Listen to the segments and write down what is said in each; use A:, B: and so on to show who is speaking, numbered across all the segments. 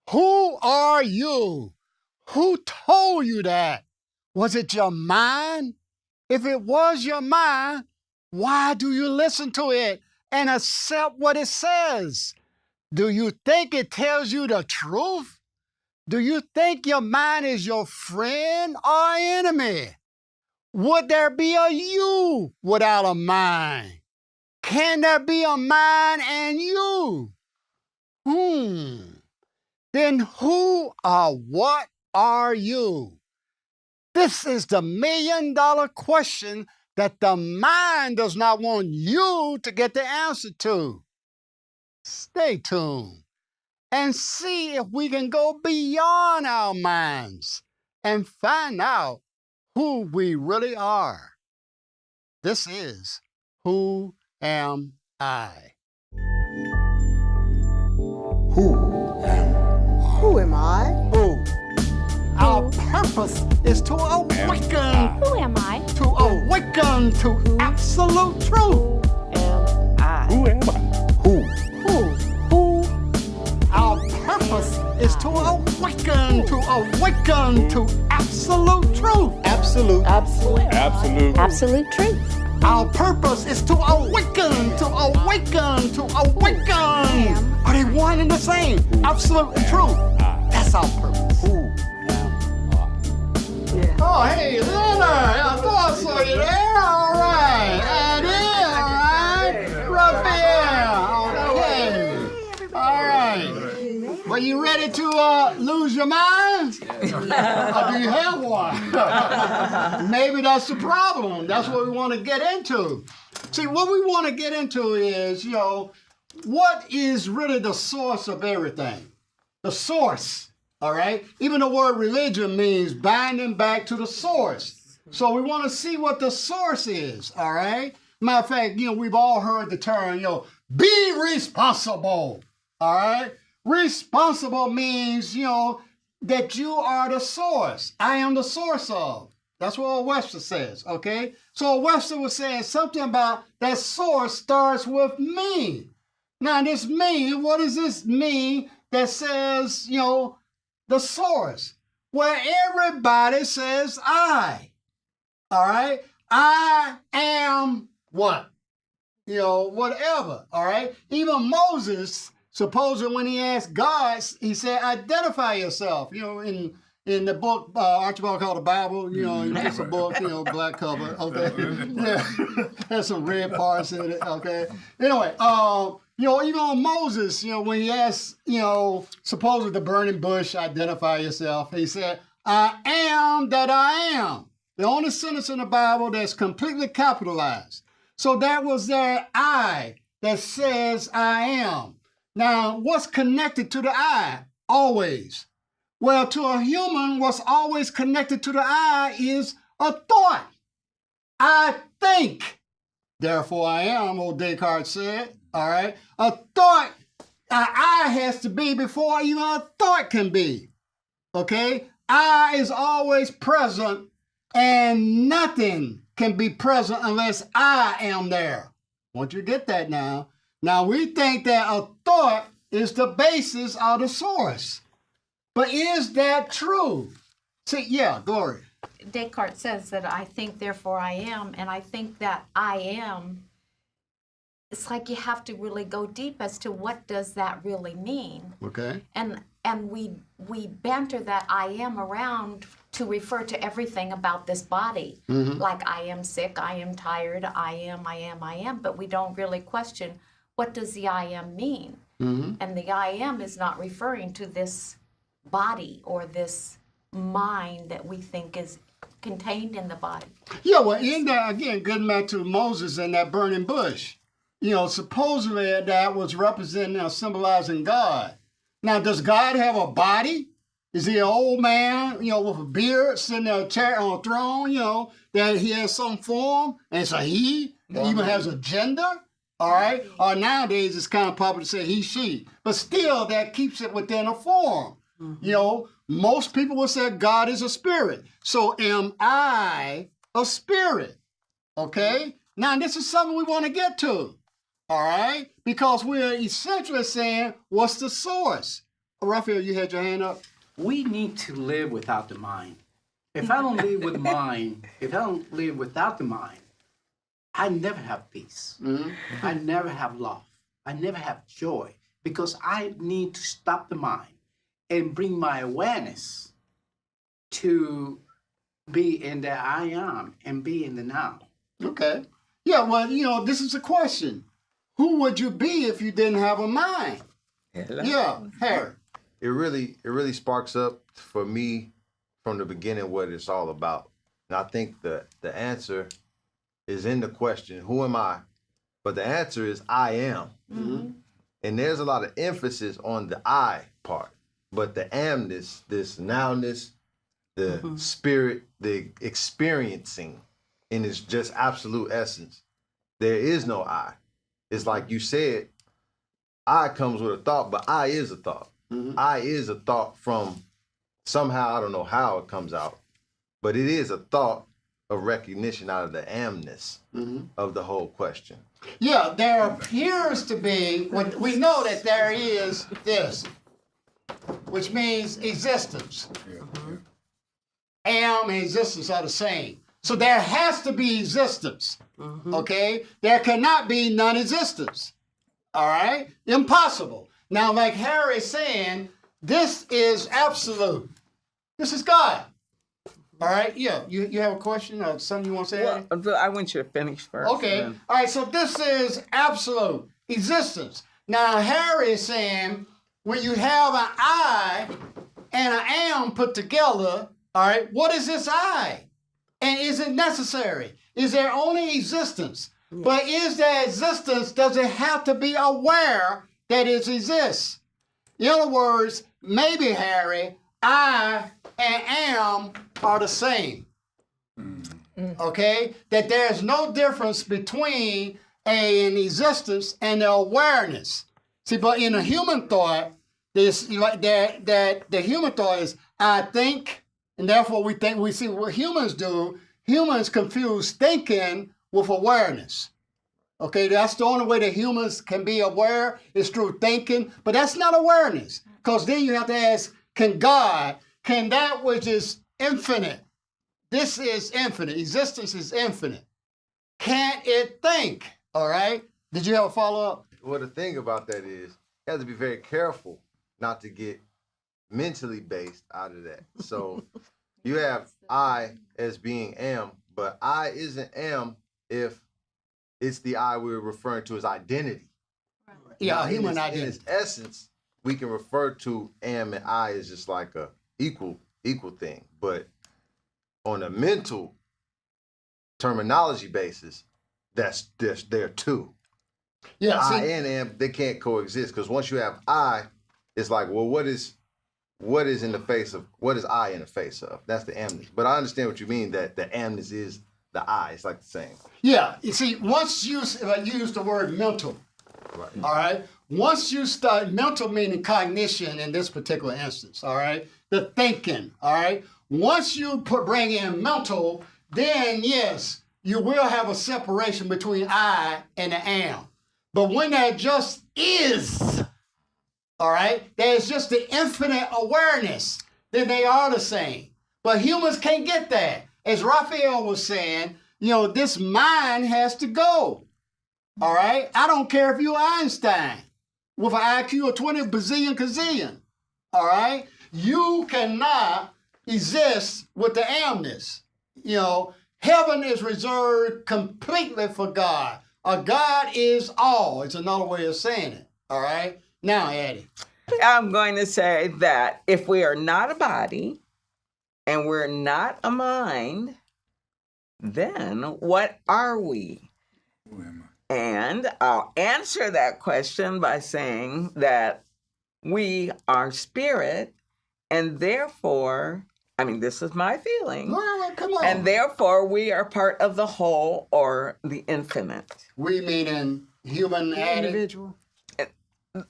A: Who are you? Who told you that? Was it your mind? If it was your mind, why do you listen to it and accept what it says? Do you think it tells you the truth? Do you think your mind is your friend or enemy? Would there be a you without a mind? Can there be a mind and you? Then who or what are you? This is the $1,000,000 question that the mind does not want you to get the answer to. Stay tuned and see if we can go beyond our minds and find out who we really are. This is Who Am I? Who am I?
B: Who am I?
A: Who? Our purpose is to awaken.
C: Who am I?
A: To awaken to absolute truth.
B: Am I?
D: Who am I?
B: Who?
A: Our purpose is to awaken to absolute truth.
D: Absolute.
B: Absolute.
D: Absolute.
C: Absolute truth.
A: Our purpose is to awaken. Are they one and the same? Absolute truth. That's our purpose.
D: Who am I?
B: Yeah.
A: Oh, hey, Leonard, I thought I saw you there. All right. And in, all right. Right there. Okay. All right. Well, you ready to lose your mind? Or do you have one? Maybe that's the problem. That's what we want to get into. See, what we want to get into is, what is really the source of everything? The source, all right? Even the word religion means binding back to the source. So we want to see what the source is, all right? Matter of fact, we've all heard the term, be responsible, all right? Responsible means, that you are the source. I am the source of. That's what Webster says, okay? So Webster was saying something about that source starts with me. Now, this me, what does this mean that says, the source? Where everybody says I, all right? I am what? Whatever, all right? Even Moses, supposedly when he asked God, he said, identify yourself, in the book, Archibald called the Bible, it's a book, black cover, okay? Yeah, has some red parts in it, okay? Anyway, even on Moses, when he asked, supposedly the burning bush, identify yourself, he said, I am that I am. The only sentence in the Bible that's completely capitalized. So that was that I that says I am. Now, what's connected to the I? Always. Well, to a human, what's always connected to the I is a thought. I think, therefore I am, old Descartes said, all right? A thought, an I has to be before even a thought can be, okay? I is always present, and nothing can be present unless I am there. I want you to get that now. Now, we think that a thought is the basis of the source. But is that true? See, yeah, Gloria.
C: Descartes says that I think, therefore I am, and I think that I am, it's like you have to really go deep as to what does that really mean.
A: Okay.
C: And we banter that I am around to refer to everything about this body.
A: Mm-hmm.
C: Like I am sick, I am tired, I am, but we don't really question what does the I am mean?
A: Mm-hmm.
C: And the I am is not referring to this body or this mind that we think is contained in the body.
A: Yeah, well, in that, again, getting back to Moses and that burning bush, supposedly that was representing or symbolizing God. Now, does God have a body? Is he an old man, with a beard, sitting there on a throne, that he has some form? And it's a he that even has a gender? All right? Or nowadays, it's kind of popular to say he, she. But still, that keeps it within a form. Mm-hmm. Most people will say God is a spirit. So am I a spirit? Okay? Now, this is something we want to get to. All right? Because we're essentially saying, what's the source? Raphael, you had your hand up?
D: We need to live without the mind. If I don't live with mind, if I don't live without the mind, I never have peace. I never have love. I never have joy because I need to stop the mind and bring my awareness to be in the I am and be in the now.
A: Okay. Yeah, well, you know, this is a question. Who would you be if you didn't have a mind? Yeah, Harry.
E: It really sparks up for me from the beginning what it's all about. And I think the answer is in the question, who am I? But the answer is I am. And there's a lot of emphasis on the I part. But the amness, this nowness, the spirit, the experiencing in its just absolute essence, there is no I. It's like you said, I comes with a thought, but I is a thought. I is a thought from somehow, I don't know how it comes out, but it is a thought of recognition out of the amness of the whole question.
A: Yeah, there appears to be, we know that there is this, which means existence. Am and existence are the same. So there has to be existence, okay? There cannot be non-existence, all right? Impossible. Now, like Harry's saying, this is absolute. This is God, all right? Yeah, you have a question or something you want to say? Harry?
B: Well, I want you to finish first.
A: Okay,
B: and
A: all right, so this is absolute existence. Now, Harry is saying when you have an I and an am put together, all right, what is this I? And is it necessary? Is there only existence? But is there existence, does it have to be aware that it exists? In other words, maybe, Harry, I and am are the same. Okay? That there's no difference between an existence and the awareness. See, but in a human thought, this like that the human thought is I think, and therefore we think. We see what humans do. Humans confuse thinking with awareness. Okay, that's the only way that humans can be aware is through thinking, but that's not awareness. Because then you have to ask, can God, can that which is infinite, this is infinite, existence is infinite, can it think? All right? Did you have a follow-up?
E: Well, the thing about that is, you have to be very careful not to get mentally based out of that. So you have I as being am, but I isn't am if it's the I we're referring to as identity.
A: Yeah,
E: Now,
A: human
E: in
A: identity.
E: its essence, we can refer to am and I as just like a equal thing. But on a mental terminology basis, that's there too.
A: Yeah,
E: I
A: see,
E: and am, they can't coexist because once you have I, it's like, well, what is in the face of, what is I in the face of? That's the amness. But I understand what you mean, that the amness is the I. It's like the same.
A: yeah. You see, once you use the word mental,
E: Right.
A: all right? Once you start, mental meaning cognition in this particular instance, all right? The thinking, all right? Once you bring in mental, then yes, you will have a separation between I and the am. But when there just is, all right, there's just the infinite awareness, then they are the same. But humans can't get that. As Raphael was saying, you know, this mind has to go. All right? I don't care if you're Einstein with an IQ of 20 bazillion gazillion. All right? You cannot exist with the amness. You know, heaven is reserved completely for God. God is all. It's another way of saying it. All right? Now, Addie.
B: I'm going to say that if we are not a body and we're not a mind, then what are we? And I'll answer that question by saying that we are spirit, and therefore, I mean, this is my feeling,
A: Well, come on.
B: and therefore we are part of the whole or the infinite.
A: We meaning human Addie.
B: Individual.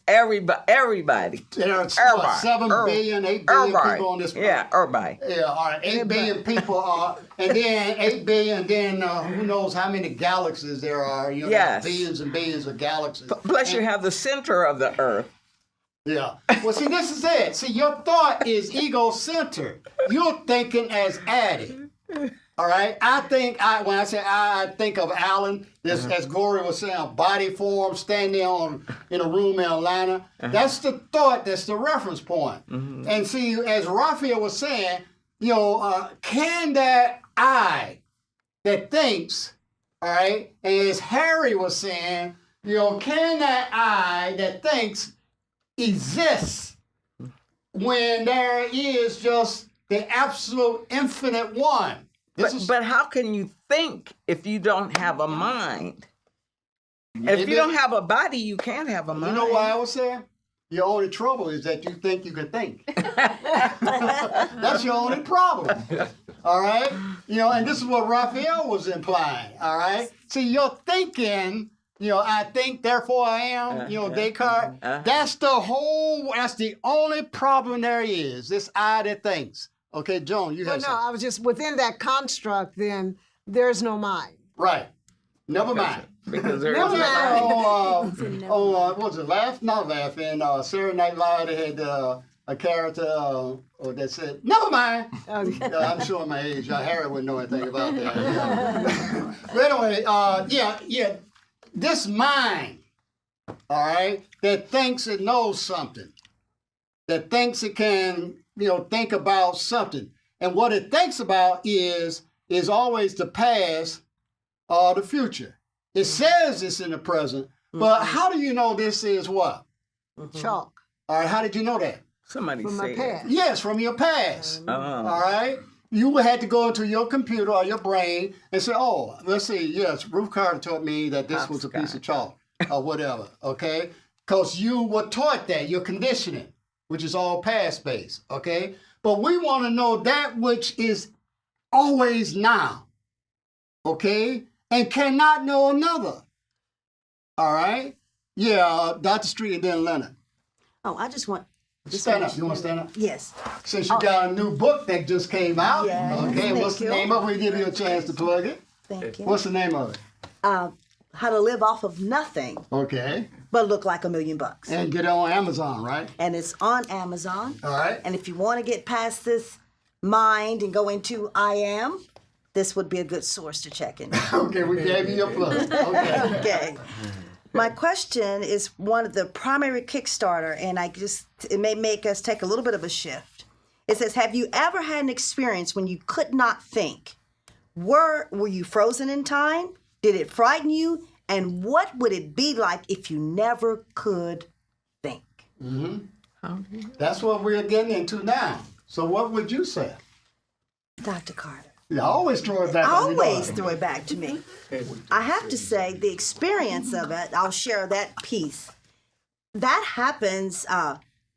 B: Everybody.
A: There are
B: Everybody.
A: 7 billion, 8 billion
B: Everybody.
A: people on this planet.
B: Yeah, everybody.
A: Yeah, all right. 8 billion people are, and then 8 billion, then who knows how many galaxies there are. You know,
B: Yes.
A: billions and billions of galaxies.
B: Plus, you have the center of the earth,
A: Yeah. Well, see, this is it. See, your thought is ego-centered. You're thinking as Addie. All right. When I say I think of Alan, this, as Gloria was saying, a body form standing in a room in Atlanta. That's the thought. That's the reference point. And see, as Raphael was saying, can that I that thinks, all right, and as Harry was saying, can that I that thinks exists when there is just the absolute infinite one?
B: But how can you think if you don't have a mind? And if you don't have a body, you can't have a mind.
A: You know why I was saying? Your only trouble is that you think you can think. That's your only problem. All right? And this is what Raphael was implying. All right? See, you're thinking, I think, therefore I am, Descartes. That's the only problem there is, this I that thinks. Okay, Joan, you have
F: No, I was just within that construct. Then there's no mind.
A: Right. Never mind.
B: Because there is
A: Never
B: no
A: mind. What was it? Not Laughing. Saturday Night Live, they had a character that said, "Never mind." I'm showing my age. Harry wouldn't know anything about that. But anyway, this mind, all right, that thinks it knows something, that thinks it can, think about something. And what it thinks about is always the past or the future. It says it's in the present, but how do you know this is what?
F: Chalk.
A: All right, how did you know that?
B: Somebody
F: From my
B: said.
F: past.
A: Yes, from your past.
B: Oh.
A: All right? You had to go into your computer or your brain and say, oh, let's see, yes, Ruth Carter taught me that this was a piece of chalk or whatever, okay? Because you were taught that, your conditioning, which is all past-based, okay? But we want to know that which is always now, okay? And cannot know another, all right? Yeah, Dr. Street and then Leonard.
G: Oh, I just want.
A: Stand up. You want to stand up?
G: Yes.
A: Since you got a new book that just came out,
G: Yes,
A: okay, what's the
G: thank you.
A: name of it? We'll give you a chance to plug it.
G: Thank you.
A: What's the name of it?
G: How to live off of nothing
A: Okay.
G: but look like $1 million.
A: And get it on Amazon, right?
G: And it's on Amazon.
A: All right.
G: And if you want to get past this mind and go into I am, this would be a good source to check in.
A: Okay, we gave you your plug. Okay.
G: Okay. My question is one of the primary Kickstarter, and it may make us take a little bit of a shift. It says, have you ever had an experience when you could not think? Were you frozen in time? Did it frighten you? And what would it be like if you never could think?
A: That's what we're getting into now. So what would you say?
G: Dr. Carter.
A: You always throw it back on you.
G: Always throw it back to me. I have to say, the experience of it, I'll share that piece. That happens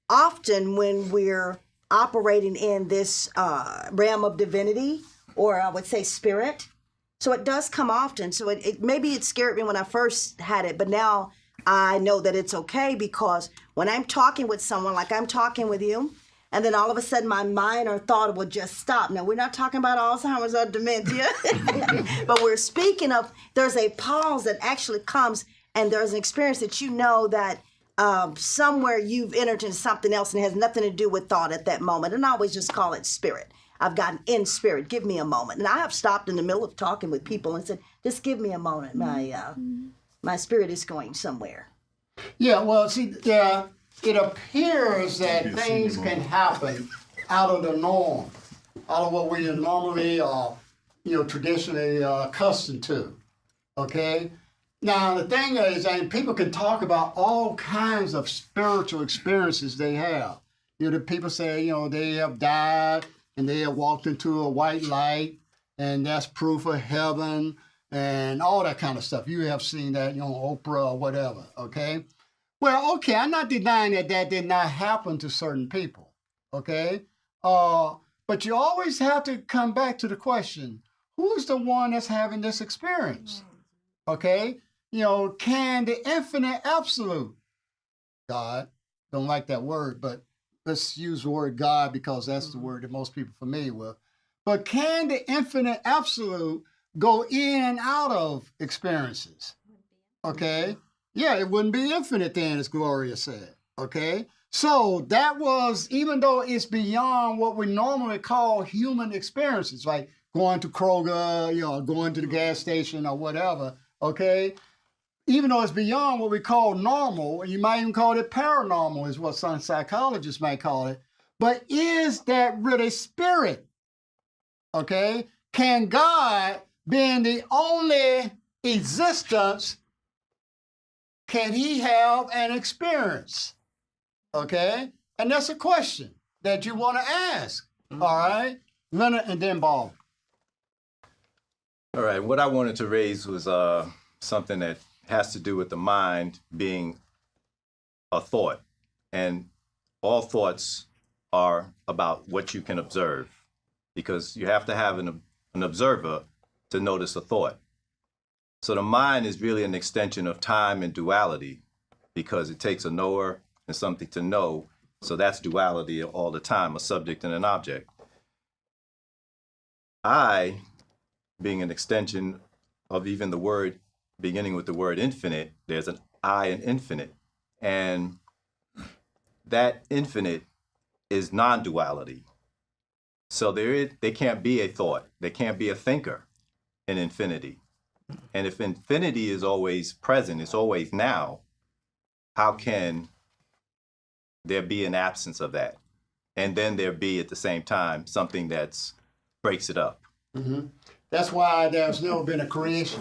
G: often when we're operating in this realm of divinity, or I would say spirit. So it does come often. So maybe it scared me when I first had it, but now I know that it's okay, because when I'm talking with someone, like I'm talking with you, and then all of a sudden my mind or thought will just stop. Now, we're not talking about Alzheimer's or dementia, but we're speaking of, there's a pause that actually comes, and there's an experience that you know that somewhere you've entered into something else and it has nothing to do with thought at that moment. And I always just call it spirit. I've gotten in spirit. Give me a moment. And I have stopped in the middle of talking with people and said, just give me a moment. My spirit is going somewhere.
A: Yeah, well, see, it appears that things can happen out of the norm, out of what we normally are, traditionally accustomed to, okay? Now, the thing is, and people can talk about all kinds of spiritual experiences they have. The people say, they have died and they have walked into a white light, and that's proof of heaven and all that kind of stuff. You have seen that, on Oprah or whatever, okay? Well, okay, I'm not denying that did not happen to certain people, okay? But you always have to come back to the question, who's the one that's having this experience, okay? Can the infinite absolute, God, don't like that word, but let's use the word God because that's the word that most people are familiar with. But can the infinite absolute go in and out of experiences, okay? Yeah, it wouldn't be infinite then, as Gloria said, okay? So that was, even though it's beyond what we normally call human experiences, like going to Kroger, going to the gas station or whatever, okay? Even though it's beyond what we call normal, you might even call it paranormal, is what some psychologists might call it. But is that really spirit? Okay? Can God, being the only existence, can he have an experience? Okay? And that's a question that you want to ask. All right? Leonard and then Ball.
H: All right, what I wanted to raise was something that has to do with the mind being a thought. And all thoughts are about what you can observe, because you have to have an observer to notice a thought. So the mind is really an extension of time and duality, because it takes a knower and something to know. So that's duality all the time, a subject and an object. I, being an extension of even the word, beginning with the word infinite, there's an I in infinite. And that infinite is non-duality. So there can't be a thought. There can't be a thinker in infinity. And if infinity is always present, it's always now, how can there be an absence of that? And then there be at the same time something that breaks it up.
A: Mm-hmm. That's why there's never been a creation.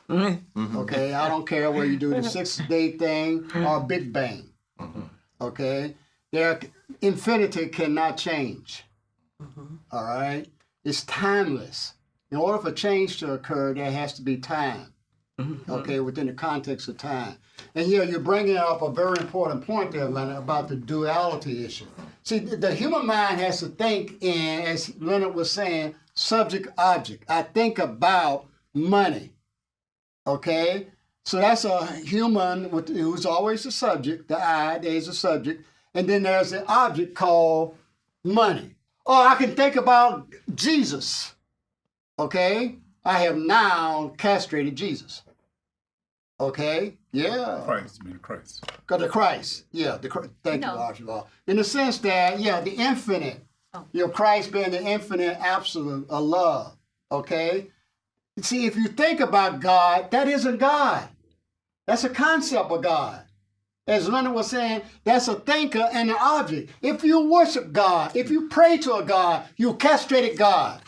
A: Mm-hmm. Okay, I don't care whether you do the 6-day thing or Big Bang. Mm-hmm. Okay, infinity cannot change. Mm-hmm. All right, it's timeless. In order for change to occur, there has to be time. Mm-hmm. Okay, within the context of time. And here you're bringing up a very important point there, Leonard, about the duality issue. See, the human mind has to think in, as Leonard was saying, subject-object. I think about money. Okay? So that's a human who's always the subject, the I, there's a subject, and then there's an object called money. Or I can think about Jesus. Okay? I have now castrated Jesus. Okay? Yeah.
I: Christ, I mean Christ.
A: The Christ. Yeah, thank you, Archibald. In the sense that, the infinite. Christ being the infinite absolute of love. Okay? See, if you think about God, that isn't God. That's a concept of God. As Leonard was saying, that's a thinker and an object. If you worship God, if you pray to a God, you castrated God.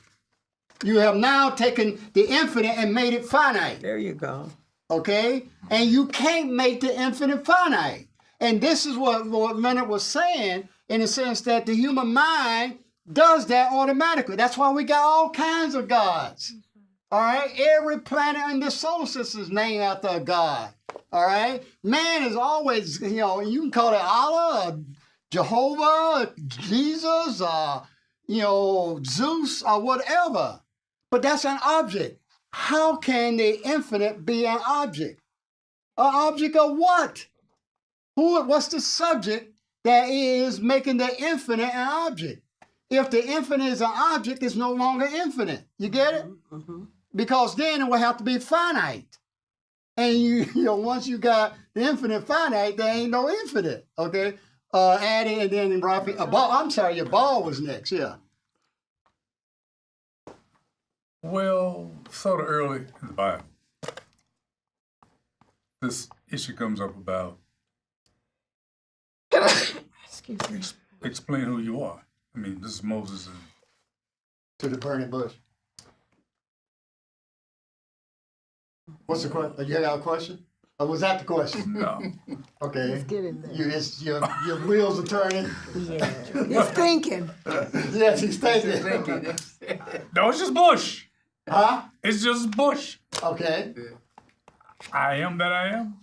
A: You have now taken the infinite and made it finite.
B: There you go.
A: Okay? And you can't make the infinite finite. And this is what Leonard was saying, in the sense that the human mind does that automatically. That's why we got all kinds of gods. All right? Every planet in this solar system is named after a god. All right? Man is always, you can call it Allah, or Jehovah, Jesus, Zeus, or whatever. But that's an object. How can the infinite be an object? An object of what? What's the subject that is making the infinite an object? If the infinite is an object, it's no longer infinite. You get it? Mm-hmm. Because then it will have to be finite. And once you got the infinite finite, there ain't no infinite. Okay? Addie and then Rafi. I'm sorry, your Ball was next. Yeah.
I: Well, sort of early in the Bible, this issue comes up about explain who you are. I mean, this is Moses and
A: to the burning bush. What's the question? You got a question? Or was that the question?
I: No.
A: Okay.
F: Let's get in there.
A: Your wheels are turning.
F: Yeah. He's thinking.
A: Yes, he's thinking.
I: No, it's just bush.
A: Huh?
I: It's just bush.
A: Okay.
I: I am that I am.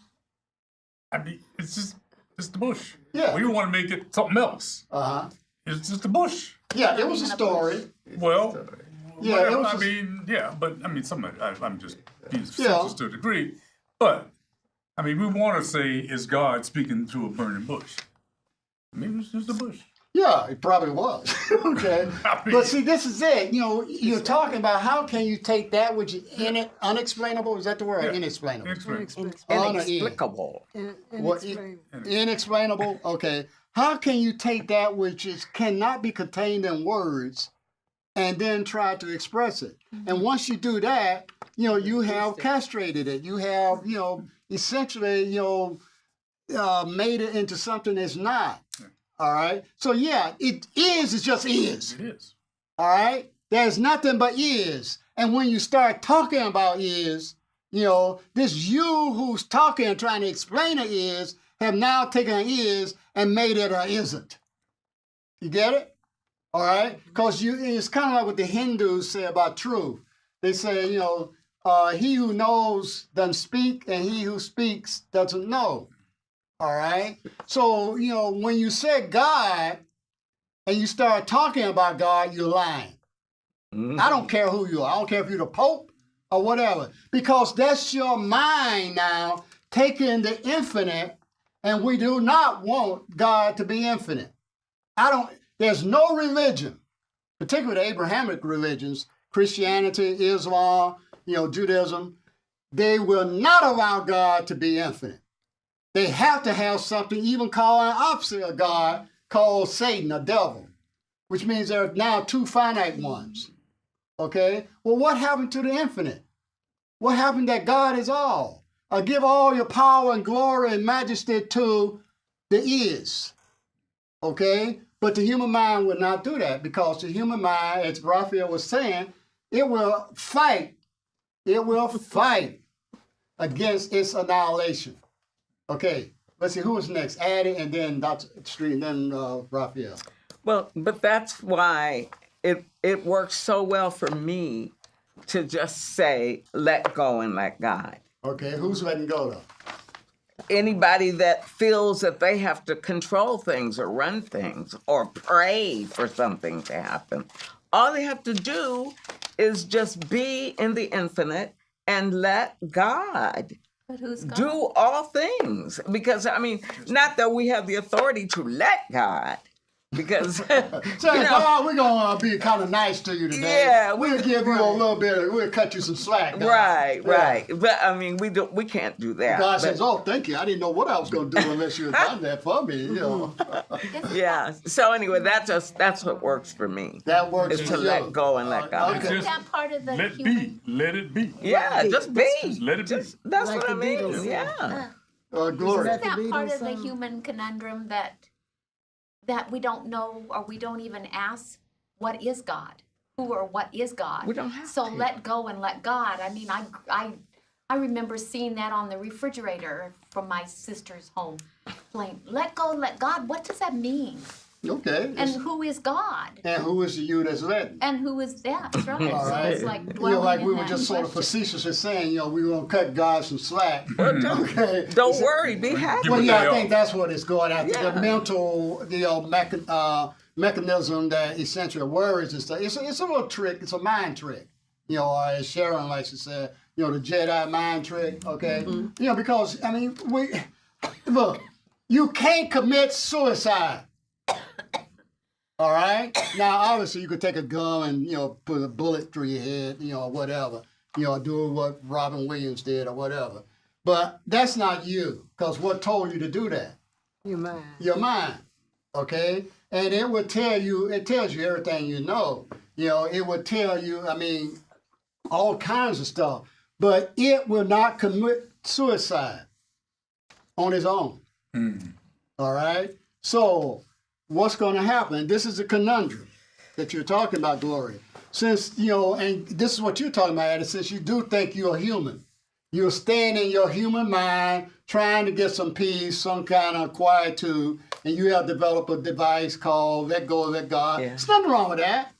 I: I mean, it's the bush.
A: Yeah.
I: We want to make it something else.
A: Uh-huh.
I: It's just the bush.
A: Yeah, it was a story.
I: Well,
A: Yeah,
I: whatever,
A: it was
I: I'm just being facetious to a degree. But, we want to say, is God speaking through a burning bush? Maybe it's just a bush.
A: Yeah, it probably was. Okay. But see, this is it. You know, you're talking about how can you take that which is unexplainable? Is that the word?
I: Yeah.
A: Inexplainable.
I: Inexplainable.
B: Inexplicable.
A: What, inexplainable? Okay. How can you take that which is cannot be contained in words and then try to express it? And once you do that, you know, you have castrated it. You have, you know, essentially, you know, made it into something it's not. All right. So yeah, it is. It just is.
I: It is.
A: All right. There's nothing but is. And when you start talking about is, you know, this you who's talking and trying to explain it is have now taken an is and made it a isn't. You get it? All right. Because it's kind of like what the Hindus say about truth. They say, you know, he who knows doesn't speak, and he who speaks doesn't know. All right. So, you know, when you say God and you start talking about God, you're lying. I don't care who you are. I don't care if you're the Pope or whatever, because that's your mind now taking the infinite, and we do not want God to be infinite. There's no religion, particularly the Abrahamic religions, Christianity, Islam, you know, Judaism, they will not allow God to be infinite. They have to have something, even called an opposite of God, called Satan, a devil, which means there are now two finite ones. Okay? Well, what happened to the infinite? What happened that God is all? Give all your power and glory and majesty to the is. Okay? But the human mind will not do that, because the human mind, as Raphael was saying, it will fight. It will fight against its annihilation. Okay, let's see, who is next? Addie, and then Dr. Street, and then Raphael.
B: Well, but that's why it works so well for me to just say, let go and let God.
A: Okay, who's letting go though?
B: Anybody that feels that they have to control things or run things or pray for something to happen, all they have to do is just be in the infinite and let God
C: But who's God?
B: do all things. Because, I mean, not that we have the authority to let God, because,
A: So,
B: you know,
A: God, we're going to be kind of nice to you today.
B: Yeah,
A: we'll give you a little bit, we'll cut you some slack. God.
B: right,
A: Yeah.
B: right. But, I mean, we can't do that.
A: God
B: But-
A: says, oh, thank you. I didn't know what I was going to do unless you had done that for me. You know,
B: Yeah. So anyway, that's what works for me.
A: that works
B: Is
A: for
B: to
A: you.
B: let go and let God.
A: Okay.
C: Isn't that part of the
I: Let
C: human?
I: be. Let it be.
B: Yeah, just be.
I: Let it be.
B: That's
F: Like
B: what I
F: the
B: mean.
F: Beatles said.
B: Yeah.
A: Glory.
C: Isn't that
F: the
C: part
F: Beatles
C: of the
F: song?
C: human conundrum that we don't know, or we don't even ask what is God? Who or what is God?
B: We don't have
C: So
B: to.
C: let go and let God. I mean, I remember seeing that on the refrigerator from my sister's home. Playing, let go, let God. What does that mean?
A: Okay.
C: And who is God?
A: And who is the you that's letting?
C: And who is that? That's right.
A: All
C: So
A: right.
C: it's like
A: You know,
C: dwelling
A: like
C: in
A: we were
C: that
A: just sort of
C: question.
A: facetiously saying, you know, we were going to cut God some slack. Okay.
B: Don't worry. Be happy.
A: Well,
I: Give
A: yeah,
I: a
A: I
I: day
A: think
I: off.
A: that's what it's going after.
B: Yeah.
A: The mental, mechanism that essentially worries and stuff. It's a little trick. It's a mind trick. You know, as Sharon likes to say, you know, the Jedi mind trick. Okay. You know, because I mean, look, you can't commit suicide. All right. Now, obviously, you could take a gun and, you know, put a bullet through your head, you know, or whatever. You know, do what Robin Williams did or whatever. But that's not you, because what told you to do that?
F: Your mind.
A: Your mind. Okay? And it would tell you, it tells you everything you know. You know, it would tell you, I mean, all kinds of stuff. But it will not commit suicide on its own. All right? So, what's going to happen? This is a conundrum that you're talking about, Gloria. Since, you know, and this is what you're talking about, Addie, since you do think you're human. You're staying in your human mind, trying to get some peace, some kind of quietude, and you have developed a device called Let Go, Let God.
B: Yeah.
A: There's nothing wrong with that.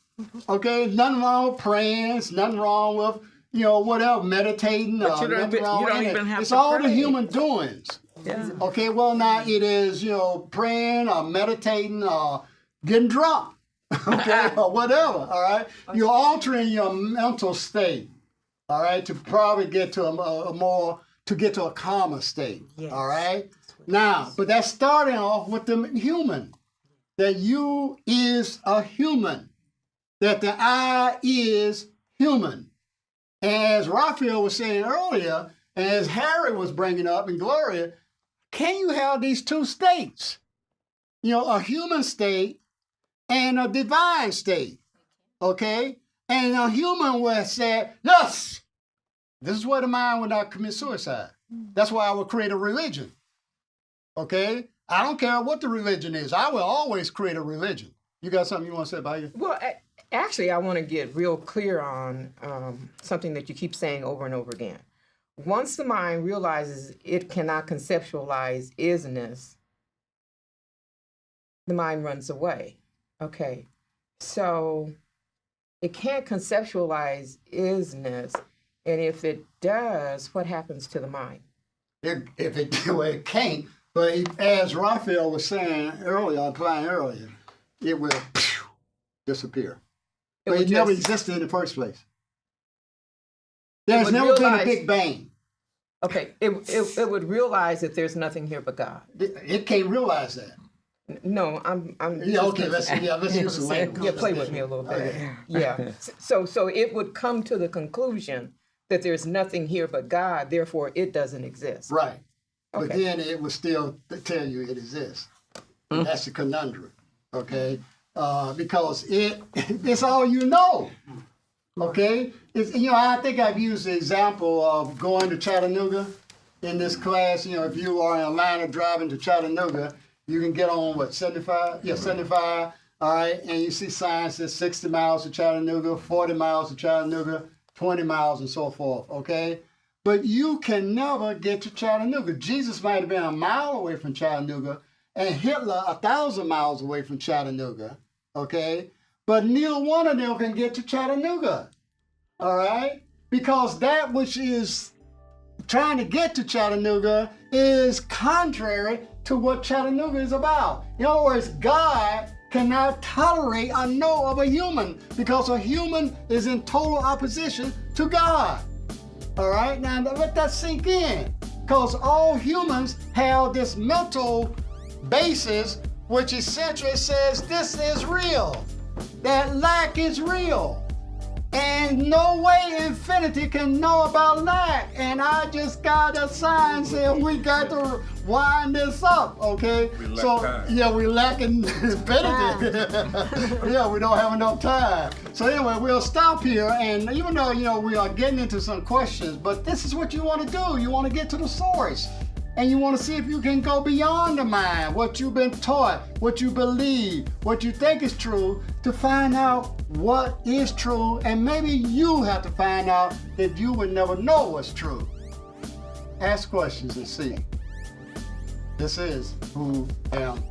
A: Okay? Nothing wrong with praying. There's nothing wrong with, you know, whatever, meditating.
B: But you don't
A: nothing
B: even-
A: wrong
B: you
A: with
B: don't
A: any-
B: even have
A: It's
B: to
A: all the
B: pray.
A: human doings.
B: Yeah.
A: Okay, well, now it is, you know, praying or meditating or getting drunk. Okay, or whatever, all right? You're altering your mental state, all right, to probably get to a calmer state, all right? Now, but that's starting off with the human, that you is a human, that the I is human. And as Raphael was saying earlier, and as Harry was bringing up and Gloria, can you have these two states? You know, a human state and a divine state, okay? And a human would have said, yes, this is where the mind would not commit suicide. That's why I would create a religion, okay? I don't care what the religion is. I will always create a religion. You got something you want to say about it?
J: Well, actually, I want to get real clear on something that you keep saying over and over again. Once the mind realizes it cannot conceptualize isness, the mind runs away. Okay, so it can't conceptualize isness, and if it does, what happens to the mind?
A: It can't, but as Raphael was saying earlier, applying earlier, it will disappear. But it never existed in the first place. There's never been a Big Bang.
J: Okay, it would realize that there's nothing here but God.
A: It can't realize that.
J: No, I'm.
A: Yeah, okay. Let's use the language.
J: Yeah, play with me a little bit. Okay. Yeah. So it would come to the conclusion that there's nothing here but God. Therefore, it doesn't exist.
A: Right. But
J: Okay.
A: then it will still tell you it exists. That's the conundrum. Okay. Because it's all you know. Okay. I think I've used the example of going to Chattanooga in this class. You know, if you are in Atlanta driving to Chattanooga, you can get on, 75? Yeah, 75. All right. And you see signs that 60 miles to Chattanooga, 40 miles to Chattanooga, 20 miles, and so forth. Okay. But you can never get to Chattanooga. Jesus might have been a mile away from Chattanooga, and Hitler 1,000 miles away from Chattanooga. Okay. But neither one of them can get to Chattanooga. All right. Because that which is trying to get to Chattanooga is contrary to what Chattanooga is about. In other words, God cannot tolerate a no of a human because a human is in total opposition to God. All right, now let that sink in, because all humans have this mental basis which essentially says this is real, that lack is real. And no way infinity can know about lack. And I just got a sign saying we got to wind this up, okay? We lack infinity. Yeah, we don't have enough time. So anyway, we'll stop here. And even though, we are getting into some questions, but this is what you want to do. You want to get to the source. And you want to see if you can go beyond the mind, what you've been taught, what you believe, what you think is true, to find out what is true. And maybe you have to find out that you would never know what's true. Ask questions and see. This is Who Am